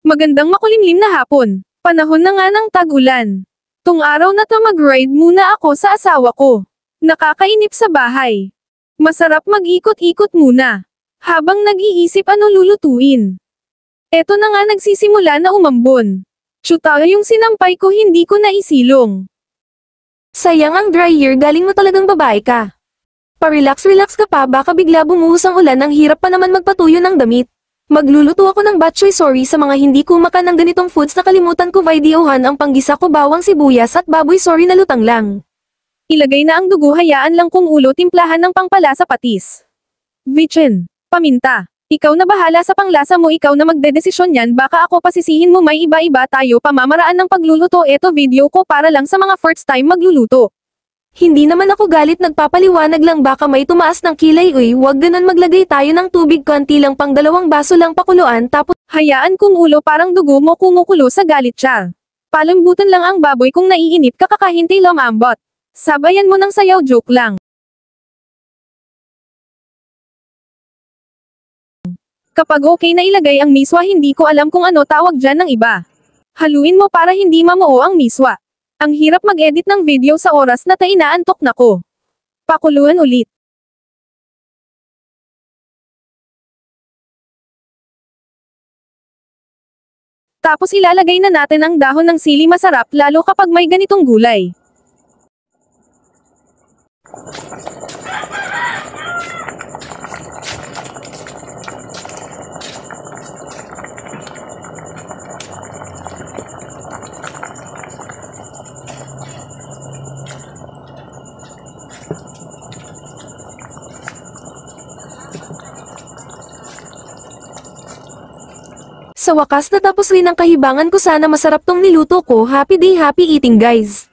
Magandang makulimlim na hapon. Panahon na nga ng tag-ulan. Tung araw na to mag-ride muna ako sa asawa ko. Nakakainip sa bahay. Masarap mag-ikot-ikot muna. Habang nag-iisip ano lulutuin. Eto na nga nagsisimula na umambon. Tsuta yung sinampay ko hindi ko naisilong. Sayang ang dry year, galing mo talagang babae ka. Pa-relax-relax ka pa, baka bigla bumuhos ang ulan, ang hirap pa naman magpatuyo ng damit. Magluluto ako ng bok choy, sorry sa mga hindi kumaka ng ganitong foods, nakalimutan ko videohan ang panggisa ko, bawang sibuyas at baboy, sorry na lutang lang. Ilagay na ang dugo, hayaan lang kung ulo, timplahan ng pangpalasa patis. Vichin, paminta. Ikaw na bahala sa panglasa mo, ikaw na magdedesisyon yan, baka ako pasisihin mo, may iba-iba tayo pamamaraan ng pagluluto. Eto video ko para lang sa mga first time magluluto. Hindi naman ako galit, nagpapaliwanag lang, baka may tumaas ng kilay. Uy, wag ganon, maglagay tayo ng tubig, konti lang, pang 2 baso lang pakuluan, tapos hayaan kung ulo, parang dugo mo kumukulo sa galit siya. Palambutan lang ang baboy, kung naiinip ka kakahintay lumambot. Sabayan mo ng sayaw, joke lang. Kapag okay na ilagay ang miswa, hindi ko alam kung ano tawag dyan ng iba. Haluin mo para hindi mamuo ang miswa. Ang hirap mag-edit ng video sa oras na inaantok na ko. Pakuluan ulit. Tapos ilalagay na natin ang dahon ng sili, masarap lalo kapag may ganitong gulay. sa wakas natapos rin ang kahibangan ko, sana masarap tong niluto ko. Happy day, happy eating guys.